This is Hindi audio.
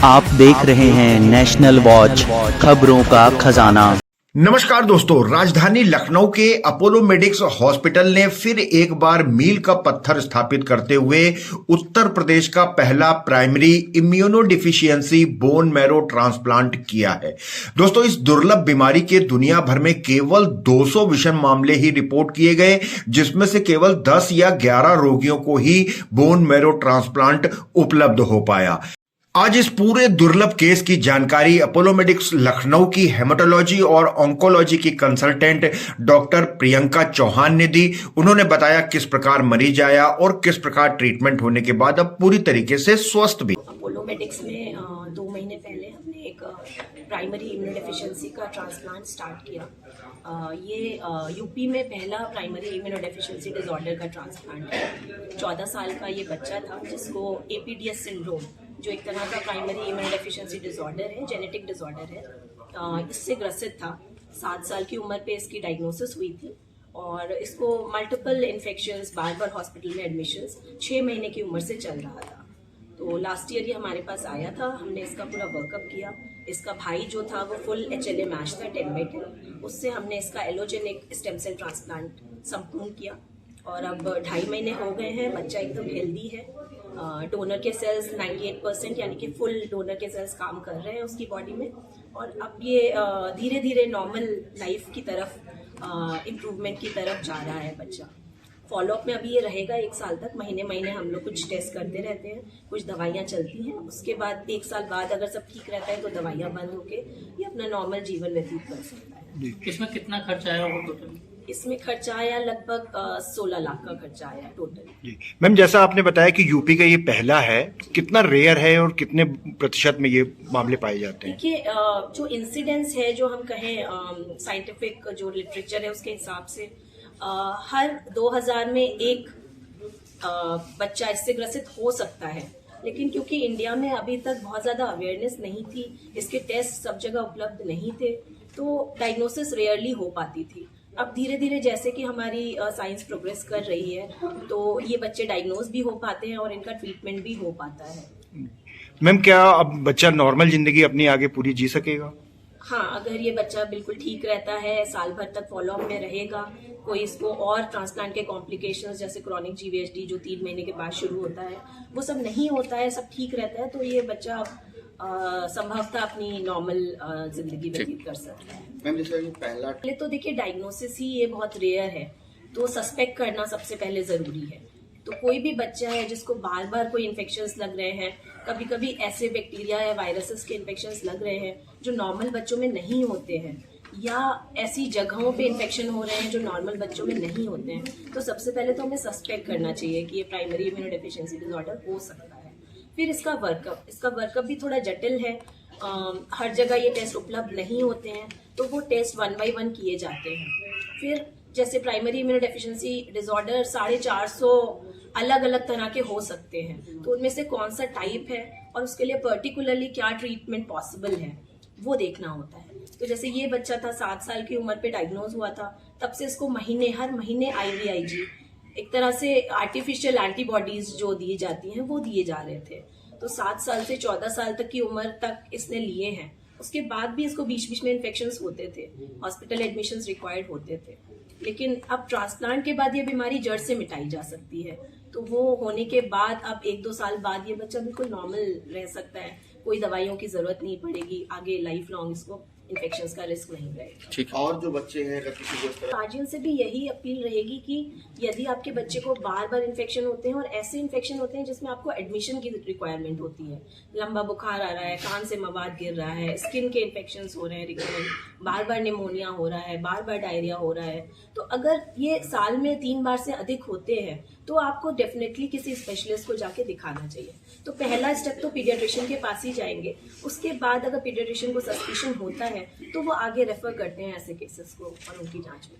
आप देख रहे हैं नेशनल वॉच, खबरों का खजाना। नमस्कार दोस्तों, राजधानी लखनऊ के अपोलो मेडिक्स हॉस्पिटल ने फिर एक बार मील का पत्थर स्थापित करते हुए उत्तर प्रदेश का पहला primary immunodeficiency bone marrow transplant किया है। दोस्तों, इस दुर्लभ बीमारी के दुनिया भर में केवल 200 विषम मामले ही रिपोर्ट किए गए, जिसमें से केवल 10 या 11 रोगियों को ही बोन मैरो ट्रांसप्लांट उपलब्ध हो पाया। आज इस पूरे दुर्लभ केस की जानकारी अपोलो मेडिक्स लखनऊ की हेमेटोलॉजी और ऑन्कोलॉजी की कंसल्टेंट डॉक्टर प्रियंका चौहान ने दी। उन्होंने बताया किस प्रकार मरीज आया और किस प्रकार ट्रीटमेंट होने के बाद अब पूरी तरीके से स्वस्थ भी। अपोलो मेडिक्स में 2 महीने पहले हमने एक प्राइमरी इम्यूनोडेफिशिएंसी का ट्रांसप्लांट स्टार्ट किया। ये यूपी में पहला प्राइमरी इम्यूनोडेफिशिएंसी डिसऑर्डर का ट्रांसप्लांट है। 14 साल का ये बच्चा था जिसको एपीडीएस सिंड्रोम, जो एक तरह का प्राइमरी इम्यूनोडेफिशिएंसी डिसऑर्डर है, जेनेटिक डिसऑर्डर है, इससे ग्रसित था। 7 साल की उम्र पे इसकी डायग्नोसिस हुई थी और इसको मल्टीपल इन्फेक्शंस, बार बार हॉस्पिटल में एडमिशंस 6 महीने की उम्र से चल रहा था। तो लास्ट ईयर ये हमारे पास आया था, हमने इसका पूरा वर्कअप किया। इसका भाई जो था वो फुल HLA मैच था 10/10, उससे हमने इसका एलोजेनिक स्टेम सेल ट्रांसप्लांट संपूर्ण किया और अब 2.5 महीने हो गए हैं। बच्चा एकदम हेल्दी है। डोनर के सेल्स 98% यानी कि फुल डोनर के सेल्स काम कर रहे हैं उसकी बॉडी में और अब ये धीरे धीरे नॉर्मल लाइफ की तरफ, इम्प्रूवमेंट की तरफ जा रहा है बच्चा। फॉलोअप में अभी ये रहेगा 1 साल तक। महीने महीने हम लोग कुछ टेस्ट करते रहते हैं, कुछ दवाइयाँ चलती हैं। उसके बाद 1 साल बाद अगर सब ठीक रहता है तो दवाइयाँ बंद होके ये अपना नॉर्मल जीवन व्यतीत कर सकता है। इसमें कितना खर्चा आया होगा टोटल? इसमें खर्चा आया लगभग 16 लाख का खर्चा आया टोटल। जी मैम, जैसा आपने बताया कि यूपी का ये पहला है, कितना रेयर है और कितने प्रतिशत में ये मामले पाए जाते हैं? देखिए, जो इंसिडेंस है, जो हम कहें साइंटिफिक जो लिटरेचर है उसके हिसाब से हर 2000 में एक बच्चा इससे ग्रसित हो सकता है। लेकिन क्योंकि इंडिया में अभी तक बहुत ज्यादा अवेयरनेस नहीं थी, इसके टेस्ट सब जगह उपलब्ध नहीं थे, तो डायग्नोसिस रेयरली हो पाती थी। अब धीरे धीरे जैसे कि हमारी साइंस प्रोग्रेस कर रही है तो ये बच्चे डायग्नोज भी हो पाते हैं और इनका ट्रीटमेंट भी हो पाता है। मैम, क्या अब बच्चा नॉर्मल जिंदगी अपनी आगे पूरी जी सकेगा? हाँ, अगर ये बच्चा बिल्कुल ठीक रहता है, साल भर तक फॉलोअप में रहेगा, कोई इसको और ट्रांसप्लांट के कॉम्प्लिकेशंस जैसे क्रॉनिक GVHD जो 3 महीने के बाद शुरू होता है वो सब नहीं होता है, सब ठीक रहता है, तो ये बच्चा संभवतः अपनी नॉर्मल जिंदगी व्यतीत कर सकता है। मैम, जैसे पहला तो देखिए, डायग्नोसिस ही ये बहुत रेयर है, तो सस्पेक्ट करना सबसे पहले जरूरी है। तो कोई भी बच्चा है जिसको बार बार कोई इन्फेक्शंस लग रहे हैं, कभी कभी ऐसे बैक्टीरिया या वायरसेस के इन्फेक्शंस लग रहे हैं जो नॉर्मल बच्चों में नहीं होते हैं, या ऐसी जगहों पे इन्फेक्शन हो रहे हैं जो नॉर्मल बच्चों में नहीं होते हैं, तो सबसे पहले तो हमें सस्पेक्ट करना चाहिए कि ये प्राइमरी इम्यूनोडेफिशिएंसी डिसऑर्डर हो सकता है। फिर इसका वर्कअप भी थोड़ा जटिल है। हर जगह ये टेस्ट उपलब्ध नहीं होते हैं, तो वो टेस्ट 1 by 1 किए जाते हैं। फिर जैसे प्राइमरी इम्यूनोडेफिशिएंसी डिसऑर्डर 450 अलग अलग तरह के हो सकते हैं, तो उनमें से कौन सा टाइप है और उसके लिए पर्टिकुलरली क्या ट्रीटमेंट पॉसिबल है वो देखना होता है। तो जैसे ये बच्चा था 7 साल की उम्र पे डायग्नोज हुआ था, तब से इसको हर महीने IVIG, एक तरह से आर्टिफिशियल एंटीबॉडीज जो दी जाती हैं वो दिए जा रहे थे। तो 7 साल से 14 साल तक की उम्र तक इसने लिए हैं। उसके बाद भी इसको बीच बीच में इन्फेक्शंस होते थे, हॉस्पिटल एडमिशंस रिक्वायर्ड होते थे, लेकिन अब ट्रांसप्लांट के बाद ये बीमारी जड़ से मिटाई जा सकती है। तो वो होने के बाद अब 1-2 साल बाद ये बच्चा बिल्कुल नॉर्मल रह सकता है, कोई दवाइयों की जरूरत नहीं पड़ेगी, आगे लाइफ लॉन्ग इसको इन्फेक्शंस का रिस्क नहीं रहेगा। ठीक। और जो बच्चे हैं, अगर किसी को इस तरह गार्जियन से भी यही अपील रहेगी कि यदि आपके बच्चे को बार बार इन्फेक्शन होते हैं और ऐसे इन्फेक्शन होते हैं जिसमें आपको एडमिशन की रिक्वायरमेंट होती है, लंबा बुखार आ रहा है, कान से मवाद गिर रहा है, स्किन के इन्फेक्शंस हो रहे हैं रिकरेंट, बार बार निमोनिया हो रहा है, बार बार डायरिया हो रहा है, तो अगर ये साल में 3 बार से अधिक होते हैं तो आपको डेफिनेटली किसी स्पेशलिस्ट को जाके दिखाना चाहिए। तो पहला स्टेप तो पीडियाट्रिशियन के पास ही जाएंगे। उसके बाद अगर पीडियाट्रिशियन को सस्पिशन होता है तो वो आगे रेफर करते हैं ऐसे केसेस को और उनकी जांच में।